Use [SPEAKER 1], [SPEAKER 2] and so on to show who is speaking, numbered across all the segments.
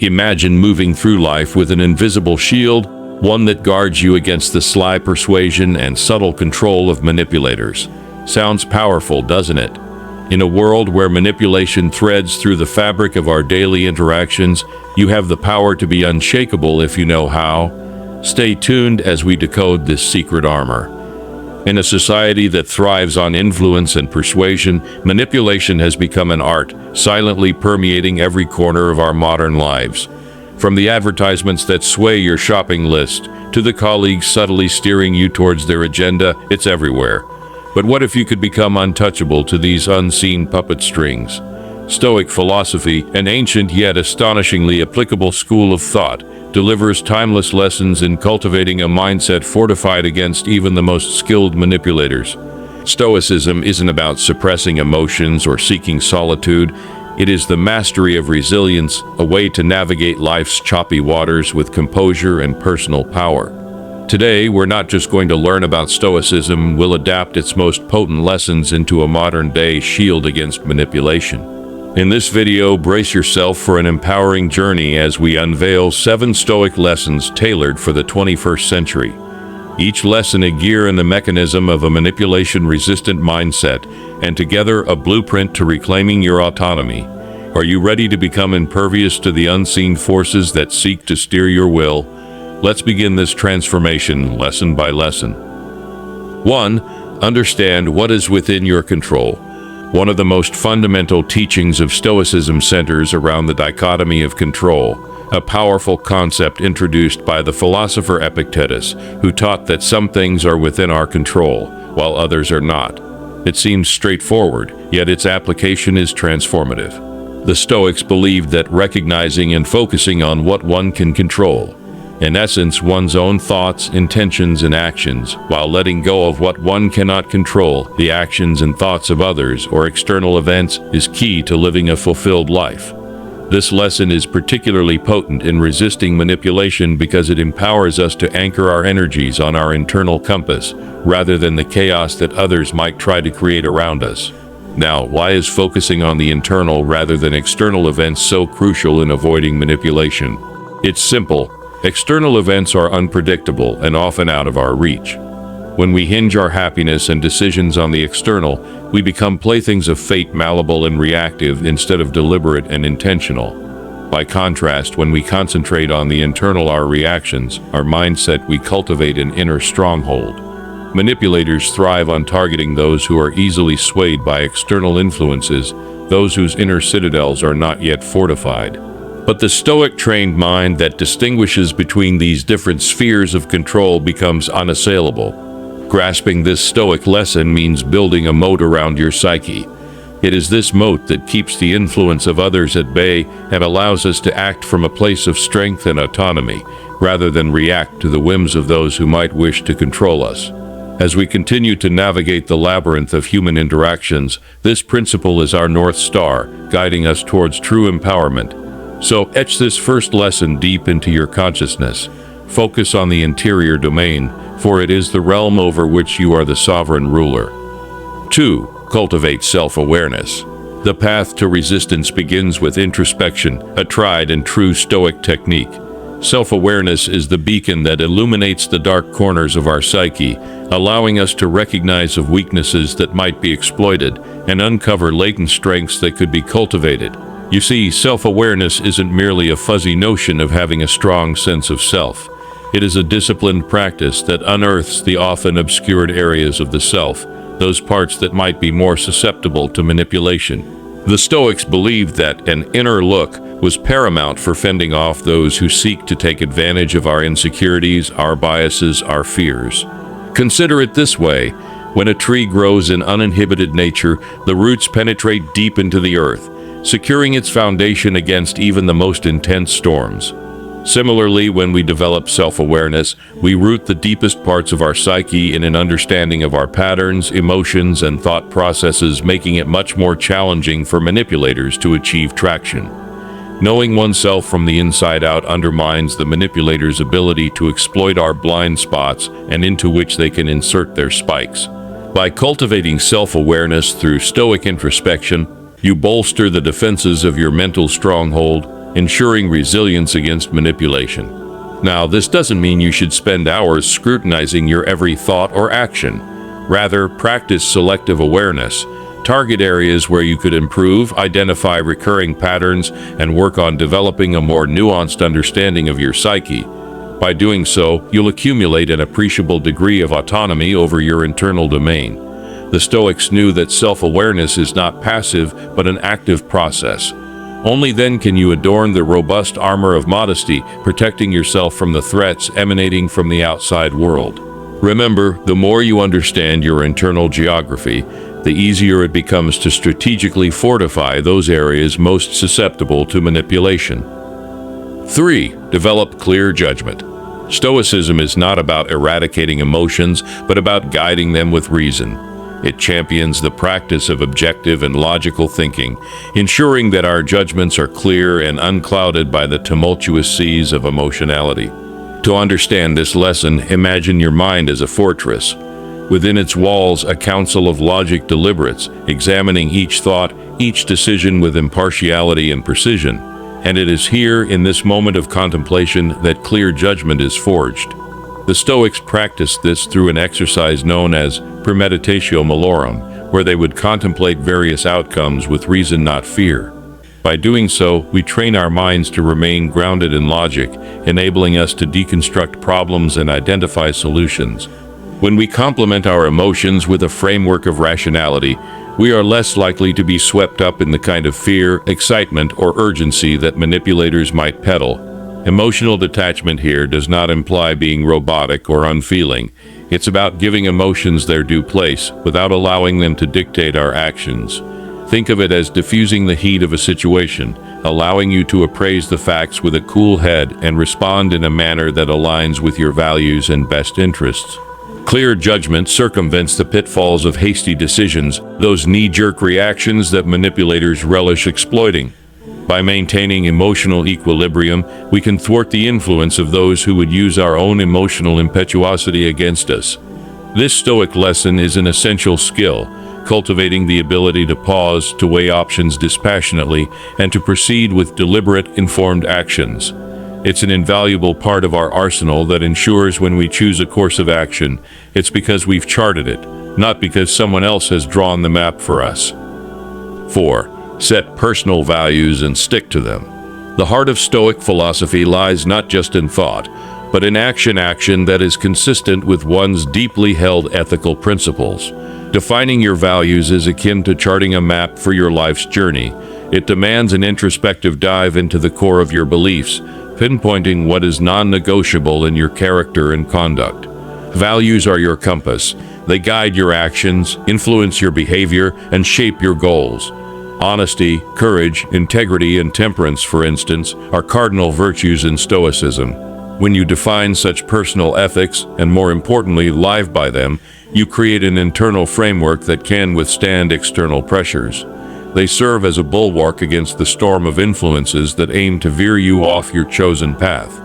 [SPEAKER 1] Imagine moving through life with an invisible shield, one that guards you against the sly persuasion and subtle control of manipulators. Sounds powerful, doesn't it? In a world where manipulation threads through the fabric of our daily interactions, you have the power to be unshakable if you know how. Stay tuned as we decode this secret armor. In a society that thrives on influence and persuasion, manipulation has become an art, silently permeating every corner of our modern lives. From the advertisements that sway your shopping list, to the colleagues subtly steering you towards their agenda, it's everywhere. But what if you could become untouchable to these unseen puppet strings? Stoic philosophy, an ancient yet astonishingly applicable school of thought, delivers timeless lessons in cultivating a mindset fortified against even the most skilled manipulators. Stoicism isn't about suppressing emotions or seeking solitude. It is the mastery of resilience, a way to navigate life's choppy waters with composure and personal power. Today, we're not just going to learn about Stoicism, we'll adapt its most potent lessons into a modern-day shield against manipulation. In this video, brace yourself for an empowering journey as we unveil 7 Stoic lessons tailored for the 21st century. Each lesson a gear in the mechanism of a manipulation-resistant mindset, and together a blueprint to reclaiming your autonomy. Are you ready to become impervious to the unseen forces that seek to steer your will? Let's begin this transformation lesson by lesson. 1. Understand what is within your control. One of the most fundamental teachings of Stoicism centers around the dichotomy of control, a powerful concept introduced by the philosopher Epictetus, who taught that some things are within our control, while others are not. It seems straightforward, yet its application is transformative. The Stoics believed that recognizing and focusing on what one can control, in essence, one's own thoughts, intentions, and actions, while letting go of what one cannot control, the actions and thoughts of others or external events, is key to living a fulfilled life. This lesson is particularly potent in resisting manipulation because it empowers us to anchor our energies on our internal compass, rather than the chaos that others might try to create around us. Now, why is focusing on the internal rather than external events so crucial in avoiding manipulation? It's simple. External events are unpredictable and often out of our reach. When we hinge our happiness and decisions on the external, we become playthings of fate, malleable and reactive instead of deliberate and intentional. By contrast, when we concentrate on the internal, our reactions, our mindset, we cultivate an inner stronghold. Manipulators thrive on targeting those who are easily swayed by external influences, those whose inner citadels are not yet fortified. But the Stoic trained mind that distinguishes between these different spheres of control becomes unassailable. Grasping this Stoic lesson means building a moat around your psyche. It is this moat that keeps the influence of others at bay and allows us to act from a place of strength and autonomy, rather than react to the whims of those who might wish to control us. As we continue to navigate the labyrinth of human interactions, this principle is our North Star, guiding us towards true empowerment. So etch this first lesson deep into your consciousness. Focus on the interior domain, for it is the realm over which you are the sovereign ruler. 2. Cultivate self-awareness. The path to resistance begins with introspection, a tried and true Stoic technique. Self-awareness is the beacon that illuminates the dark corners of our psyche, allowing us to recognize of weaknesses that might be exploited and uncover latent strengths that could be cultivated. You see, self-awareness isn't merely a fuzzy notion of having a strong sense of self. It is a disciplined practice that unearths the often obscured areas of the self, those parts that might be more susceptible to manipulation. The Stoics believed that an inner look was paramount for fending off those who seek to take advantage of our insecurities, our biases, our fears. Consider it this way: when a tree grows in uninhibited nature, the roots penetrate deep into the earth, securing its foundation against even the most intense storms. Similarly, when we develop self-awareness, we root the deepest parts of our psyche in an understanding of our patterns, emotions, and thought processes, making it much more challenging for manipulators to achieve traction. Knowing oneself from the inside out undermines the manipulator's ability to exploit our blind spots and into which they can insert their spikes. By cultivating self-awareness through Stoic introspection, you bolster the defenses of your mental stronghold, ensuring resilience against manipulation. Now, this doesn't mean you should spend hours scrutinizing your every thought or action. Rather, practice selective awareness. Target areas where you could improve, identify recurring patterns, and work on developing a more nuanced understanding of your psyche. By doing so, you'll accumulate an appreciable degree of autonomy over your internal domain. The Stoics knew that self-awareness is not passive, but an active process. Only then can you adorn the robust armor of modesty, protecting yourself from the threats emanating from the outside world. Remember, the more you understand your internal geography, the easier it becomes to strategically fortify those areas most susceptible to manipulation. 3. Develop clear judgment. Stoicism is not about eradicating emotions, but about guiding them with reason. It champions the practice of objective and logical thinking, ensuring that our judgments are clear and unclouded by the tumultuous seas of emotionality. To understand this lesson, imagine your mind as a fortress. Within its walls, a council of logic deliberates, examining each thought, each decision with impartiality and precision. And it is here, in this moment of contemplation, that clear judgment is forged. The Stoics practiced this through an exercise known as premeditatio malorum, where they would contemplate various outcomes with reason, not fear. By doing so, we train our minds to remain grounded in logic, enabling us to deconstruct problems and identify solutions. When we complement our emotions with a framework of rationality, we are less likely to be swept up in the kind of fear, excitement, or urgency that manipulators might peddle. Emotional detachment here does not imply being robotic or unfeeling. It's about giving emotions their due place without allowing them to dictate our actions. Think of it as diffusing the heat of a situation, allowing you to appraise the facts with a cool head and respond in a manner that aligns with your values and best interests. Clear judgment circumvents the pitfalls of hasty decisions, those knee-jerk reactions that manipulators relish exploiting. By maintaining emotional equilibrium, we can thwart the influence of those who would use our own emotional impetuosity against us. This Stoic lesson is an essential skill, cultivating the ability to pause, to weigh options dispassionately, and to proceed with deliberate, informed actions. It's an invaluable part of our arsenal that ensures when we choose a course of action, it's because we've charted it, not because someone else has drawn the map for us. 4. Set personal values and stick to them. The heart of Stoic philosophy lies not just in thought, but in action that is consistent with one's deeply held ethical principles. Defining your values is akin to charting a map for your life's journey. It demands an introspective dive into the core of your beliefs, pinpointing what is non-negotiable in your character and conduct. Values are your compass. They guide your actions, influence your behavior, and shape your goals. Honesty, courage, integrity, and temperance, for instance, are cardinal virtues in Stoicism. When you define such personal ethics, and more importantly, live by them, you create an internal framework that can withstand external pressures. They serve as a bulwark against the storm of influences that aim to veer you off your chosen path.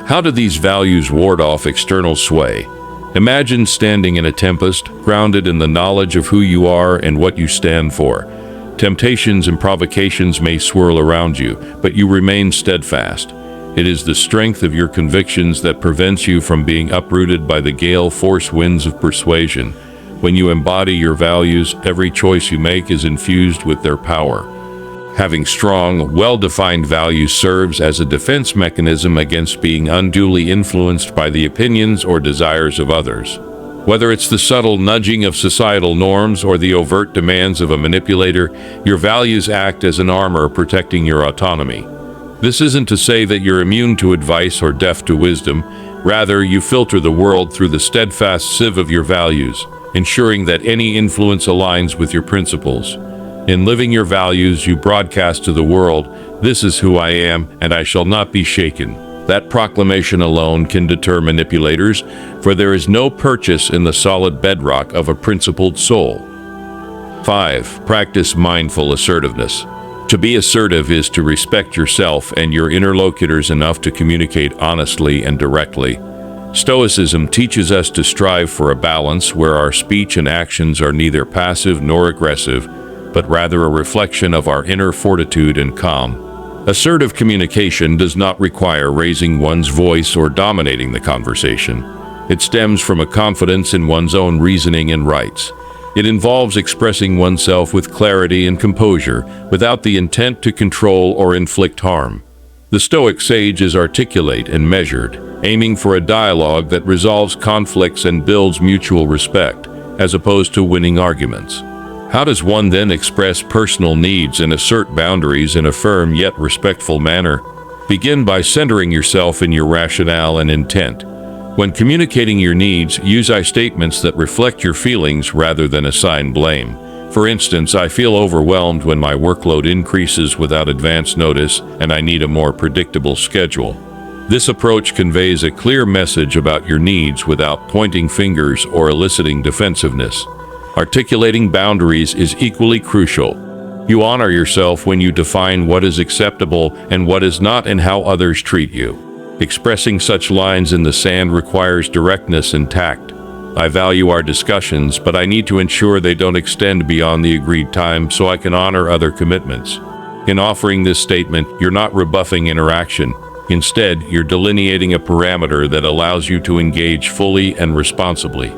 [SPEAKER 1] How do these values ward off external sway? Imagine standing in a tempest, grounded in the knowledge of who you are and what you stand for. Temptations and provocations may swirl around you, but you remain steadfast. It is the strength of your convictions that prevents you from being uprooted by the gale force winds of persuasion. When you embody your values, every choice you make is infused with their power. Having strong, well-defined values serves as a defense mechanism against being unduly influenced by the opinions or desires of others. Whether it's the subtle nudging of societal norms or the overt demands of a manipulator, your values act as an armor protecting your autonomy. This isn't to say that you're immune to advice or deaf to wisdom. Rather, you filter the world through the steadfast sieve of your values, ensuring that any influence aligns with your principles. In living your values, you broadcast to the world, "This is who I am, and I shall not be shaken." That proclamation alone can deter manipulators, for there is no purchase in the solid bedrock of a principled soul. 5. Practice mindful assertiveness. To be assertive is to respect yourself and your interlocutors enough to communicate honestly and directly. Stoicism teaches us to strive for a balance where our speech and actions are neither passive nor aggressive, but rather a reflection of our inner fortitude and calm. Assertive communication does not require raising one's voice or dominating the conversation. It stems from a confidence in one's own reasoning and rights. It involves expressing oneself with clarity and composure without the intent to control or inflict harm. The Stoic sage is articulate and measured, aiming for a dialogue that resolves conflicts and builds mutual respect, as opposed to winning arguments. How does one then express personal needs and assert boundaries in a firm yet respectful manner? Begin by centering yourself in your rationale and intent. When communicating your needs, use I statements that reflect your feelings rather than assign blame. For instance, I feel overwhelmed when my workload increases without advance notice, and I need a more predictable schedule. This approach conveys a clear message about your needs without pointing fingers or eliciting defensiveness. Articulating boundaries is equally crucial. You honor yourself when you define what is acceptable and what is not and how others treat you. Expressing such lines in the sand requires directness and tact. I value our discussions, but I need to ensure they don't extend beyond the agreed time so I can honor other commitments. In offering this statement, you're not rebuffing interaction. Instead, you're delineating a parameter that allows you to engage fully and responsibly.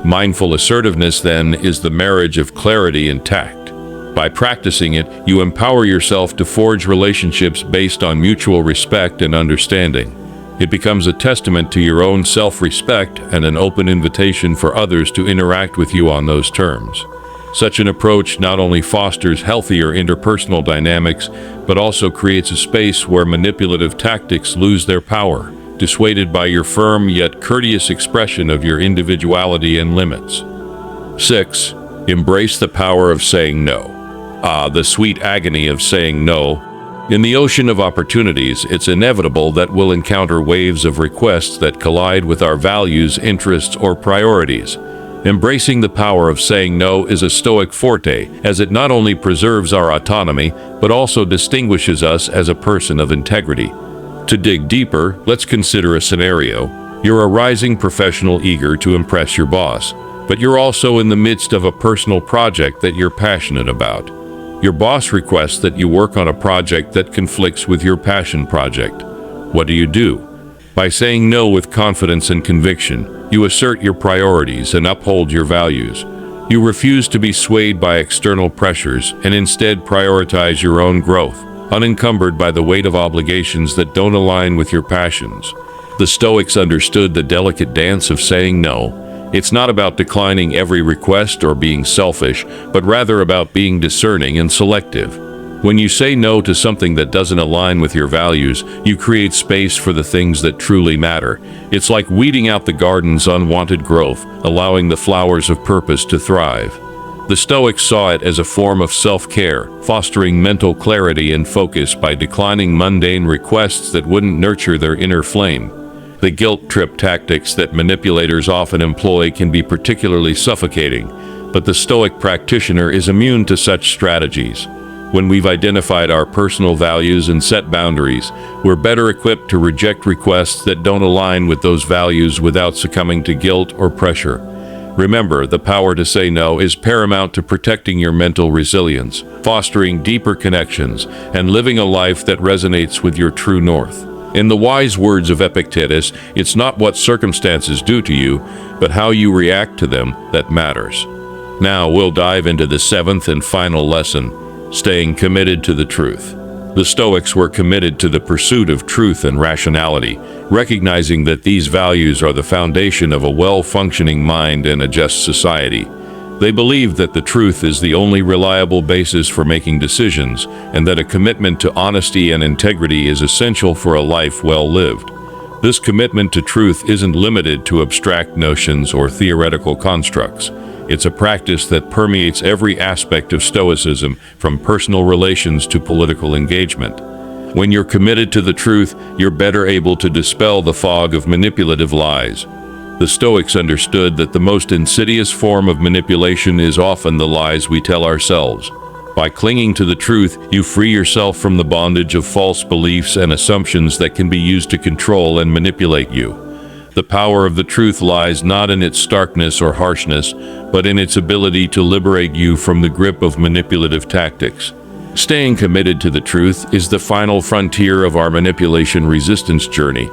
[SPEAKER 1] Mindful assertiveness, then, is the marriage of clarity and tact. By practicing it, you empower yourself to forge relationships based on mutual respect and understanding. It becomes a testament to your own self-respect and an open invitation for others to interact with you on those terms. Such an approach not only fosters healthier interpersonal dynamics, but also creates a space where manipulative tactics lose their power, dissuaded by your firm yet courteous expression of your individuality and limits. 6. Embrace the power of saying no. The sweet agony of saying no. In the ocean of opportunities, it's inevitable that we'll encounter waves of requests that collide with our values, interests, or priorities. Embracing the power of saying no is a Stoic forte, as it not only preserves our autonomy, but also distinguishes us as a person of integrity. To dig deeper, let's consider a scenario. You're a rising professional eager to impress your boss, but you're also in the midst of a personal project that you're passionate about. Your boss requests that you work on a project that conflicts with your passion project. What do? By saying no with confidence and conviction, you assert your priorities and uphold your values. You refuse to be swayed by external pressures and instead prioritize your own growth, unencumbered by the weight of obligations that don't align with your passions. The Stoics understood the delicate dance of saying no. It's not about declining every request or being selfish, but rather about being discerning and selective. When you say no to something that doesn't align with your values, you create space for the things that truly matter. It's like weeding out the garden's unwanted growth, allowing the flowers of purpose to thrive. The Stoics saw it as a form of self-care, fostering mental clarity and focus by declining mundane requests that wouldn't nurture their inner flame. The guilt trip tactics that manipulators often employ can be particularly suffocating, but the Stoic practitioner is immune to such strategies. When we've identified our personal values and set boundaries, we're better equipped to reject requests that don't align with those values without succumbing to guilt or pressure. Remember, the power to say no is paramount to protecting your mental resilience, fostering deeper connections, and living a life that resonates with your true north. In the wise words of Epictetus, it's not what circumstances do to you, but how you react to them that matters. Now we'll dive into the 7th and final lesson, staying committed to the truth. The Stoics were committed to the pursuit of truth and rationality, recognizing that these values are the foundation of a well-functioning mind and a just society. They believed that the truth is the only reliable basis for making decisions, and that a commitment to honesty and integrity is essential for a life well lived. This commitment to truth isn't limited to abstract notions or theoretical constructs. It's a practice that permeates every aspect of Stoicism, from personal relations to political engagement. When you're committed to the truth, you're better able to dispel the fog of manipulative lies. The Stoics understood that the most insidious form of manipulation is often the lies we tell ourselves. By clinging to the truth, you free yourself from the bondage of false beliefs and assumptions that can be used to control and manipulate you. The power of the truth lies not in its starkness or harshness, but in its ability to liberate you from the grip of manipulative tactics. Staying committed to the truth is the final frontier of our manipulation resistance journey.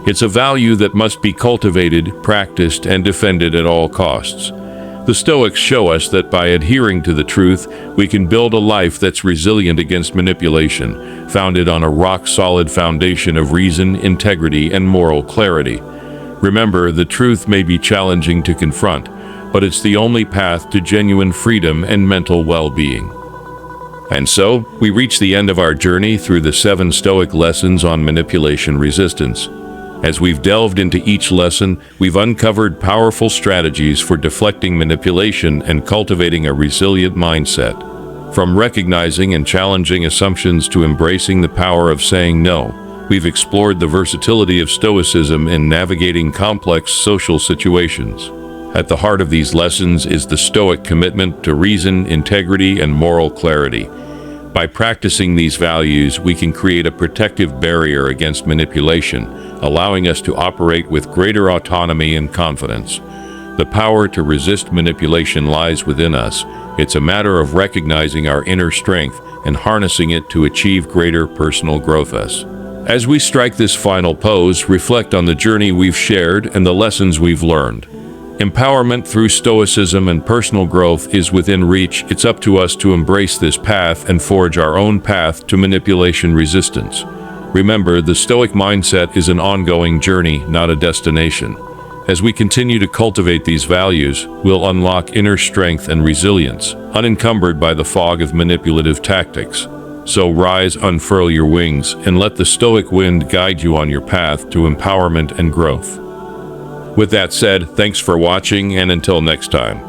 [SPEAKER 1] It's a value that must be cultivated, practiced, and defended at all costs. The Stoics show us that by adhering to the truth, we can build a life that's resilient against manipulation, founded on a rock-solid foundation of reason, integrity, and moral clarity. Remember, the truth may be challenging to confront, but it's the only path to genuine freedom and mental well-being. And so, we reach the end of our journey through the 7 Stoic lessons on manipulation resistance. As we've delved into each lesson, we've uncovered powerful strategies for deflecting manipulation and cultivating a resilient mindset. From recognizing and challenging assumptions to embracing the power of saying no, we've explored the versatility of Stoicism in navigating complex social situations. At the heart of these lessons is the Stoic commitment to reason, integrity, and moral clarity. By practicing these values, we can create a protective barrier against manipulation, allowing us to operate with greater autonomy and confidence. The power to resist manipulation lies within us. It's a matter of recognizing our inner strength and harnessing it to achieve greater personal growth. As we strike this final pose, reflect on the journey we've shared and the lessons we've learned. Empowerment through Stoicism and personal growth is within reach. It's up to us to embrace this path and forge our own path to manipulation resistance. Remember, the Stoic mindset is an ongoing journey, not a destination. As we continue to cultivate these values, we'll unlock inner strength and resilience, unencumbered by the fog of manipulative tactics. So rise, unfurl your wings, and let the Stoic wind guide you on your path to empowerment and growth. With that said, thanks for watching, and until next time.